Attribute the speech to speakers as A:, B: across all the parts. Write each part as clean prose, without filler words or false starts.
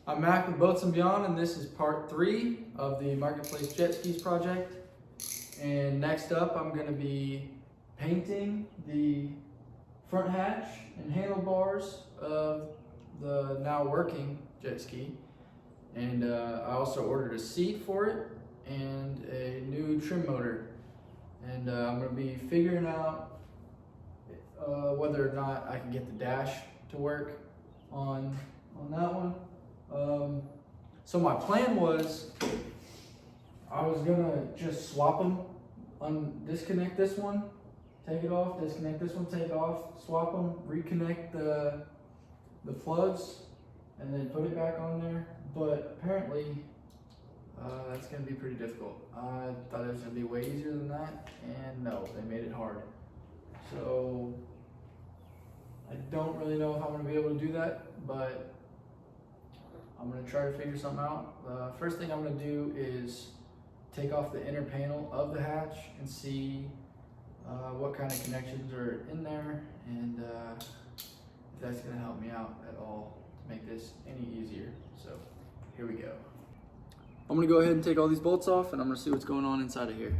A: I'm Mac with Boats and Beyond, and this is part 3 of the Marketplace Jet Skis project. And next up, I'm going to be painting the front hatch and handlebars of the now working jet ski. And I also ordered a seat for it and a new trim motor. And I'm going to be figuring out whether or not I can get the dash to work on that one. So my plan was I was gonna just swap them, disconnect this one, take it off, disconnect this one, take it off, swap them, reconnect the plugs, and then put it back on there. But apparently that's gonna be pretty difficult. I thought it was gonna be way easier than that, and no, they made it hard. So I don't really know if I'm gonna be able to do that, but I'm gonna try to figure something out. First thing I'm gonna do is take off the inner panel of the hatch and see what kind of connections are in there, and if that's gonna help me out at all to make this any easier. So here we go. I'm gonna go ahead and take all these bolts off, and I'm gonna see what's going on inside of here.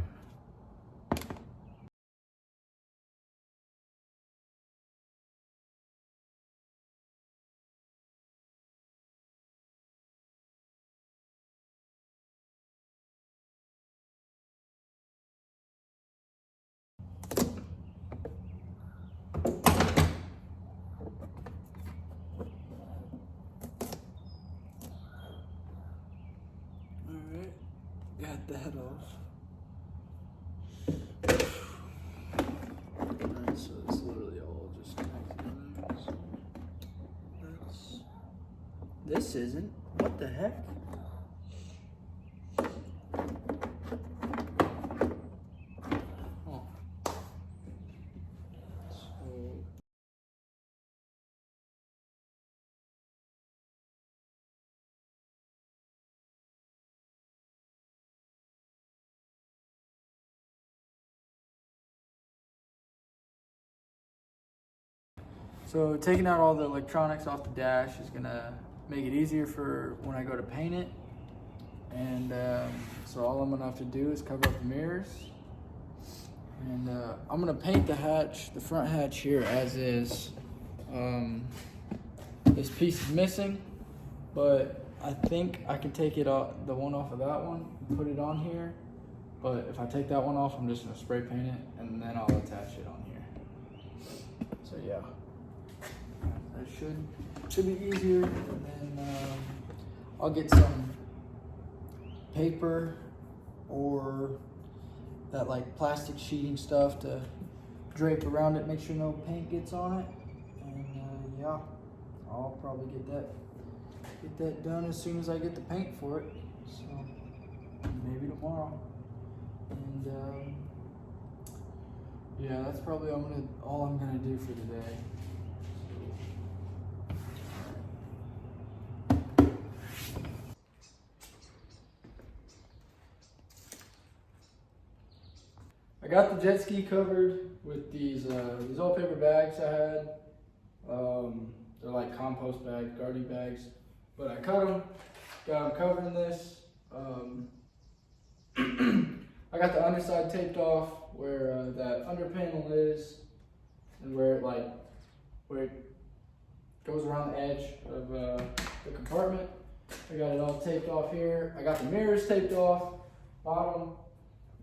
A: Alright, got that off. Alright, so it's literally all just connected in there. So this isn't. What the heck? Oh. So taking out all the electronics off the dash is gonna make it easier for when I go to paint it. And so all I'm gonna have to do is cover up the mirrors. And I'm gonna paint the hatch, the front hatch here as is. This piece is missing, but I think I can take it off, the one off of that one, and put it on here. But if I take that one off, I'm just gonna spray paint it, and then I'll attach it on here. So yeah. That should be easier, and then I'll get some paper or that like plastic sheeting stuff to drape around it, make sure no paint gets on it, and yeah, I'll probably get that done as soon as I get the paint for it. So maybe tomorrow, and yeah, that's probably all I'm gonna do for today. I got the jet ski covered with these old paper bags I had. They're like compost bags, gardening bags, but I cut them, got them covered in this. I got the underside taped off where that under panel is, and where it goes around the edge of the compartment. I got it all taped off here. I got the mirrors taped off, bottom.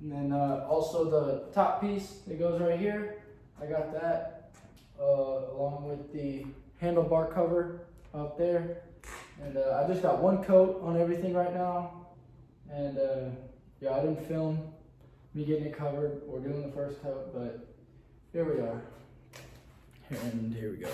A: And then also the top piece that goes right here, I got that along with the handlebar cover up there. And I just got one coat on everything right now. And yeah, I didn't film me getting it covered or doing the first coat, but here we are. And here we go.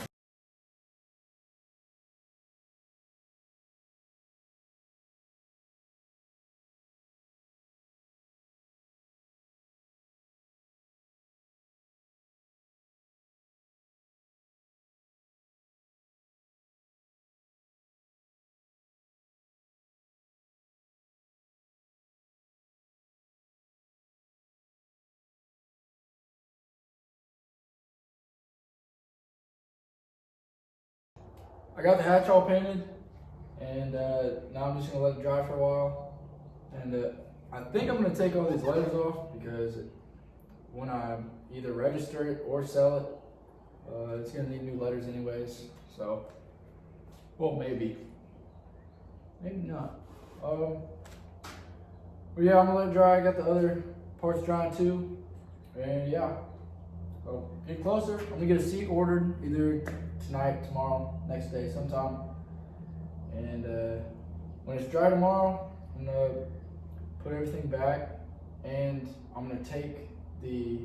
A: I got the hatch all painted, And now I'm just gonna let it dry for a while. And I think I'm gonna take all these letters off because when I either register it or sell it, it's gonna need new letters anyways. So, well, maybe not. But yeah, I'm gonna let it dry. I got the other parts drying too, and yeah. So get closer. I'm gonna get a seat ordered either tonight, tomorrow, next day, sometime. And when it's dry tomorrow, I'm gonna put everything back, and I'm gonna take the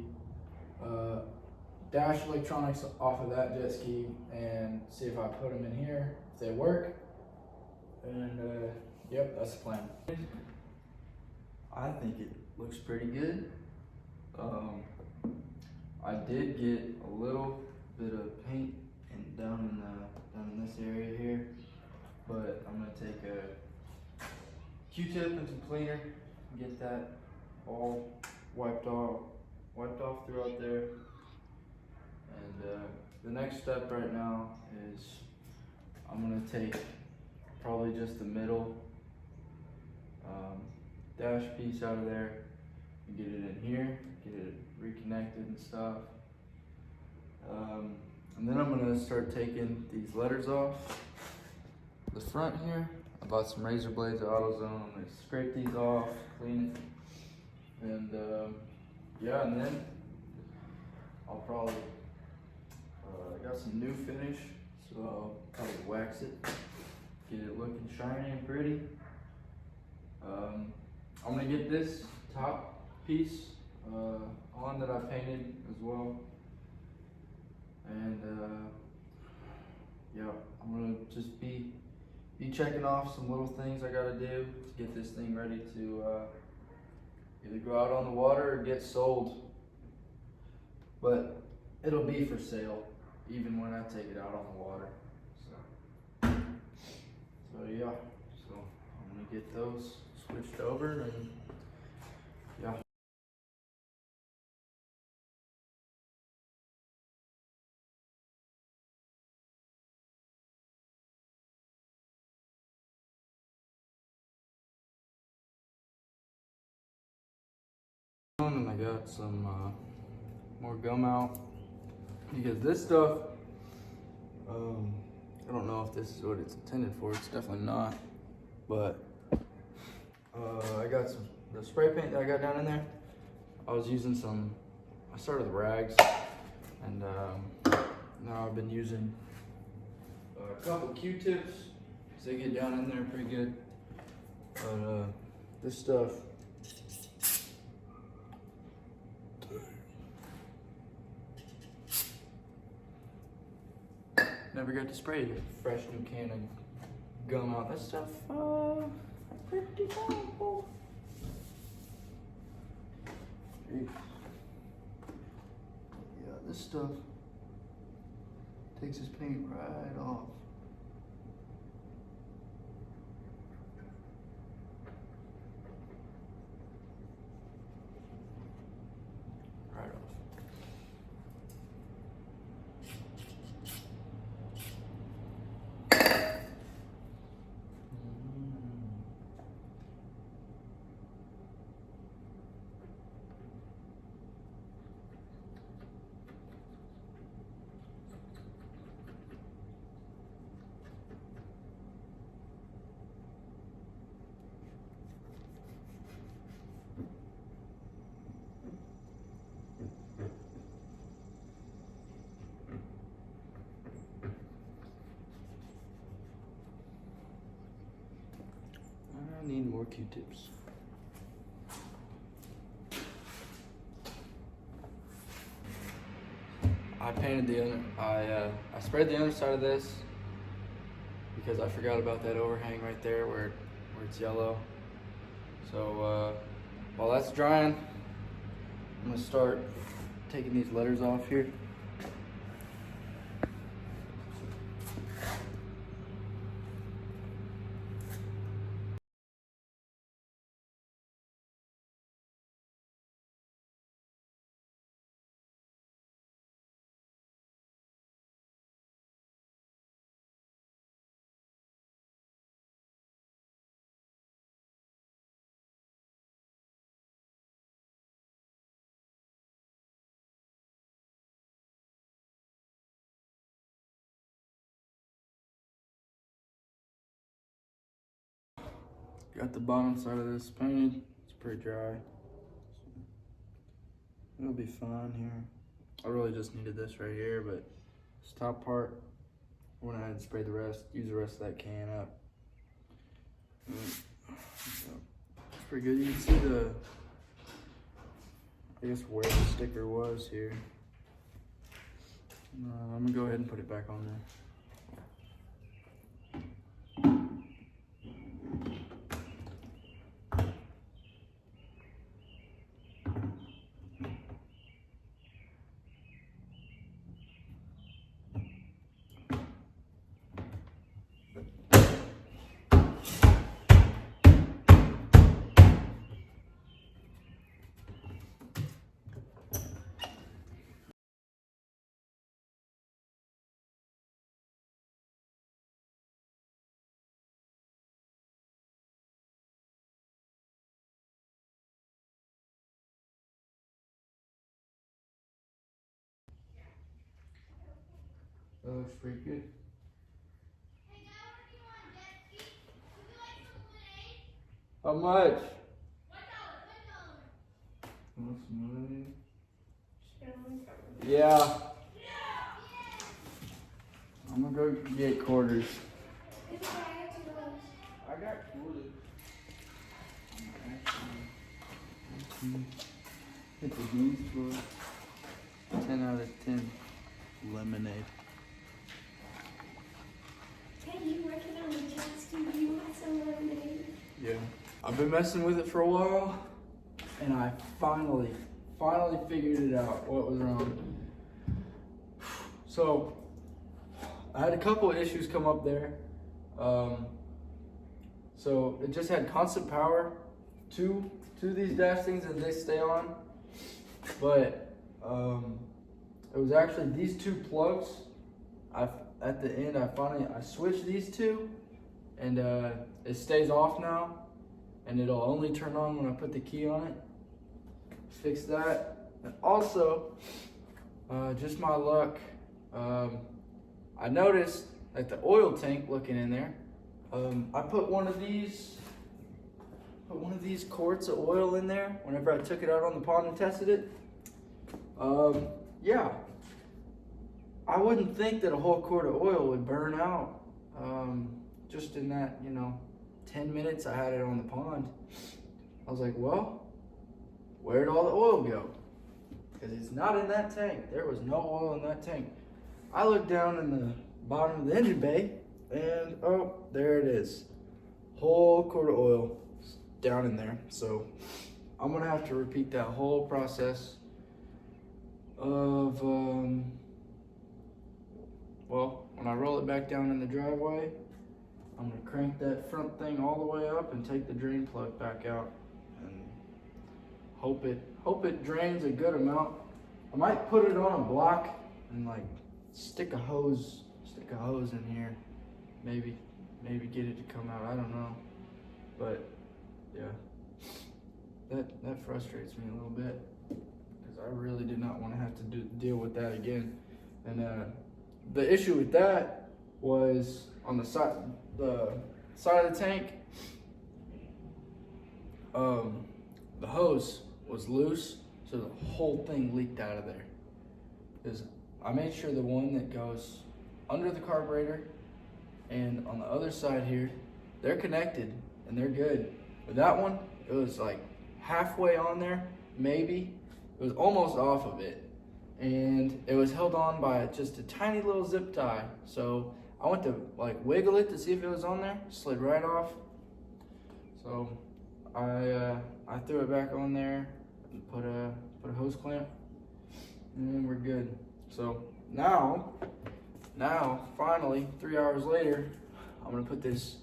A: dash electronics off of that jet ski and see if I put them in here, if they work. And yep, that's the plan. I think it looks pretty good. I did get a little bit of paint down in this area here, but I'm gonna take a Q-tip and some cleaner and get that all wiped off throughout there. And the next step right now is I'm gonna take probably just the middle dash piece out of there and get it in here, get it reconnected and stuff. And then I'm gonna start taking these letters off the front here. I bought some razor blades at AutoZone. I'm gonna scrape these off, clean it, and yeah, and then I'll probably I got some new finish, so I'll probably wax it, get it looking shiny and pretty. I'm gonna get this top piece on that I painted as well, and yeah, I'm gonna just be checking off some little things I gotta do to get this thing ready to either go out on the water or get sold. But it'll be for sale even when I take it out on the water. So yeah, so I'm gonna get those switched over and yeah. And I got some more gum out because this stuff, I don't know if this is what it's intended for. It's definitely not, but I got the spray paint that I got down in there. I was using I started with rags, and now I've been using a couple Q-tips because they get down in there pretty good. But this stuff, never got to spray a fresh new can of gum out. That stuff, pretty powerful. Jeez. Yeah, this stuff takes this paint right off. Right off. I need more Q-tips. I painted I sprayed the underside of this because I forgot about that overhang right there where it's yellow. So while that's drying, I'm gonna start taking these letters off here. Got the bottom side of this painted. It's pretty dry. It'll be fine here. I really just needed this right here, but this top part, I went ahead and sprayed the rest, use the rest of that can up. It's pretty good. You can see I guess where the sticker was here. I'm gonna go ahead and put it back on there. That looks pretty good.
B: Hey, Dad, what do you want, Jetski? Would you like some lemonade?
A: How much?
B: $1.
A: Want some lemonade? Yeah. I'm gonna go get quarters. I got quarters. Hit the beans for 10 out of 10 lemonade.
C: Hey, you working on the Jetski? Do you want some lemonade?
A: Yeah. I've been messing with it for a while, and I finally figured it out, what was wrong. So, I had a couple of issues come up there. So it just had constant power to these dash things and they stay on. But it was actually these two plugs. At the end I switched these two, and it stays off now, and it'll only turn on when I put the key on it. Fix that. And also, just my luck, I noticed like the oil tank looking in there. I put one of these quarts of oil in there whenever I took it out on the pond and tested it. Yeah, I wouldn't think that a whole quart of oil would burn out just in that 10 minutes I had it on the pond. I was like, well, where'd all the oil go? Because it's not in that tank. There was no oil in that tank. I looked down in the bottom of the engine bay, and oh, there it is. Whole quart of oil down in there. So I'm gonna have to repeat that whole process of, well, when I roll it back down in the driveway, I'm gonna crank that front thing all the way up and take the drain plug back out and hope it drains a good amount. I might put it on a block and like stick a hose in here, maybe get it to come out. I don't know, but yeah, that frustrates me a little bit because I really did not want to have to deal with that again. And the issue with that was on the side of the tank. The hose was loose, so the whole thing leaked out of there. Because I made sure the one that goes under the carburetor and on the other side here, they're connected and they're good. But that one, it was like halfway on there, maybe. It was almost off of it. And it was held on by just a tiny little zip tie. So I went to like wiggle it to see if it was on there, slid right off. So I threw it back on there and put a hose clamp, and then we're good. So now finally 3 hours later, I'm gonna put this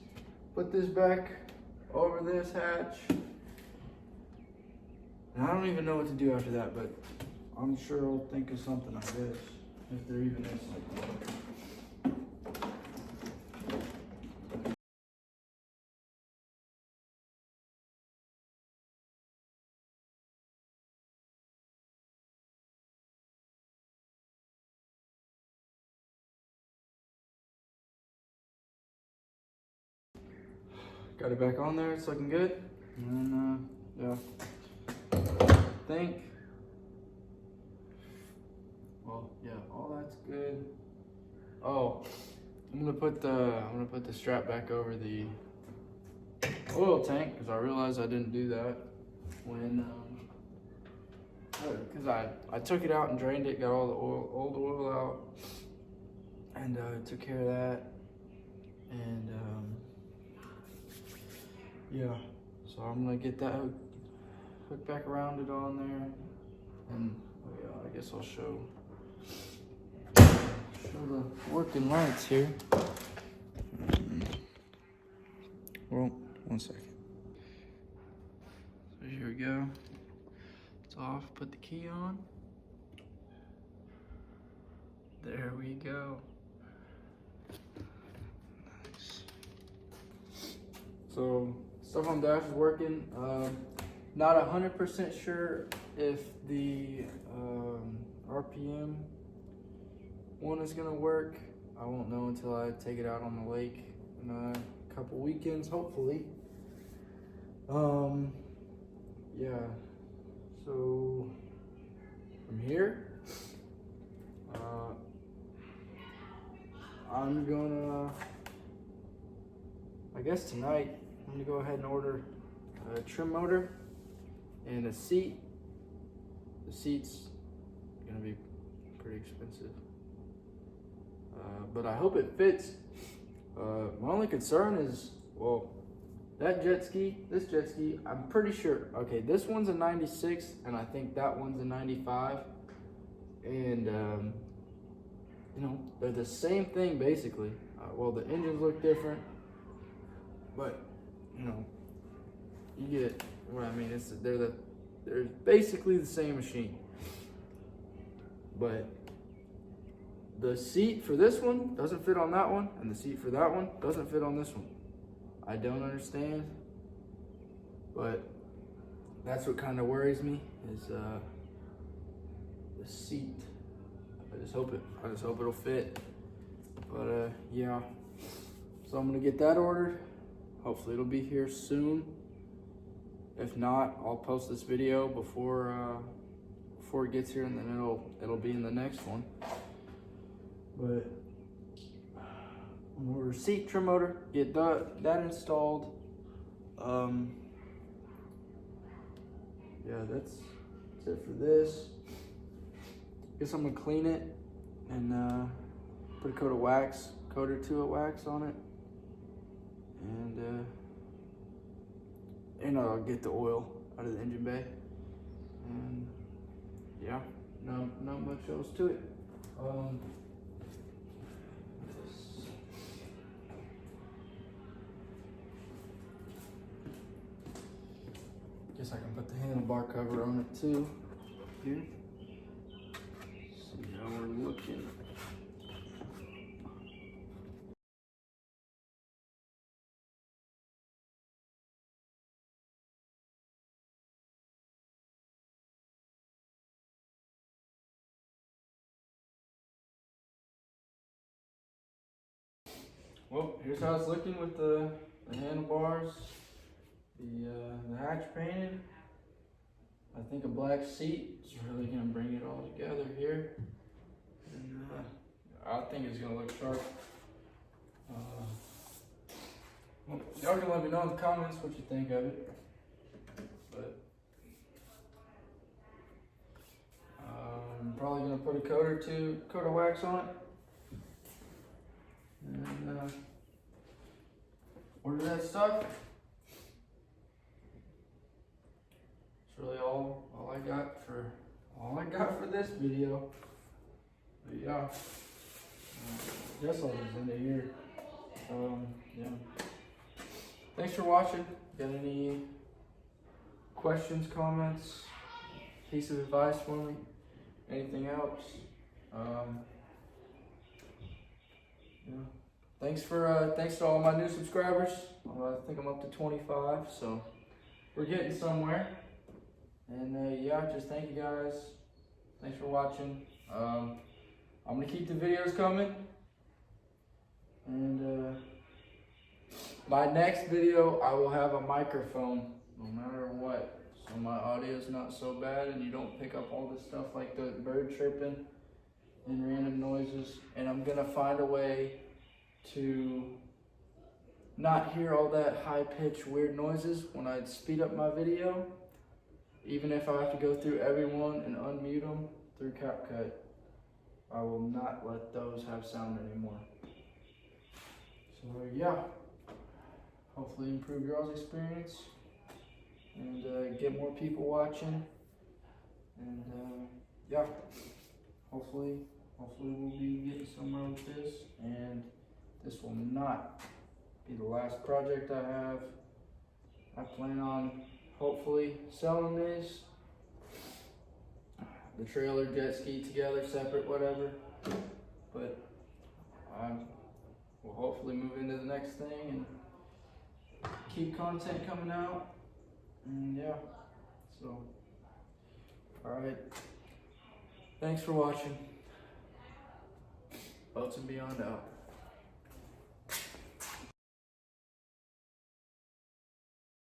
A: back over this hatch. And I don't even know what to do after that, but I'm sure I'll think of something, I guess, if there even is something. got it back on there. It's looking good. And then, yeah. Well, yeah, all that's good. Oh, I'm gonna put the strap back over the oil tank because I realized I didn't do that when because I took it out and drained it, got all the old oil out, and took care of that, and yeah. So I'm gonna get that hook back around it on there, and oh yeah, I guess I'll show the working lights here. Well, one second. So here we go. It's off. Put the key on. There we go. Nice. So stuff on dash is working. Not 100% sure if the RPM one is gonna work. I won't know until I take it out on the lake in a couple weekends, hopefully. Yeah. So from here, I'm gonna, I guess tonight, I'm gonna go ahead and order a trim motor and a seat. The seat's gonna be pretty expensive, but I hope it fits. My only concern is, well, that jet ski, this jet ski, I'm pretty sure, okay, this one's a 96 and I think that one's a 95. And, you know, they're the same thing basically. Well, the engines look different, but, you know, you get what I mean. They're basically the same machine. But the seat for this one doesn't fit on that one, and the seat for that one doesn't fit on this one. I don't understand, but that's what kind of worries me is the seat. I just hope it'll fit. But yeah, so I'm gonna get that ordered. Hopefully it'll be here soon. If not, I'll post this video before it gets here, and then it'll be in the next one. But I'm gonna order seat, trim motor, get that installed. Yeah, that's it for this. Guess I'm gonna clean it and put a coat or two of wax on it, and I'll get the oil out of the engine bay. And yeah, not much else to it. Guess I can put the handlebar cover on it too. Here. See how we're looking. Well, here's how it's looking with the handlebars, the hatch painted. I think a black seat is really gonna bring it all together here, and I think it's gonna look sharp. Well, y'all can let me know in the comments what you think of it. But I'm probably gonna put a coat of wax on it. And order that stuff. It's really all I got for this video. But yeah, guess I'll just end it here. Yeah. Thanks for watching. Got any questions, comments, piece of advice for me? Anything else? Yeah. Thanks to all my new subscribers. I think I'm up to 25, so we're getting somewhere. And yeah, just thank you guys. Thanks for watching. I'm gonna keep the videos coming, and My next video, I will have a microphone, no matter what. So my audio is not so bad and you don't pick up all this stuff like the bird chirping and random noises. And I'm gonna find a way to not hear all that high-pitched weird noises when I speed up my video. Even if I have to go through everyone and unmute them through CapCut, I will not let those have sound anymore. So yeah, hopefully improve y'all's experience and get more people watching. And yeah, hopefully we'll be getting somewhere with this. And this will not be the last project I have. I plan on hopefully selling these, the trailer, jet ski together, separate, whatever. But I will hopefully move into the next thing and keep content coming out. And yeah, so alright. Thanks for watching. Boats and Beyond out.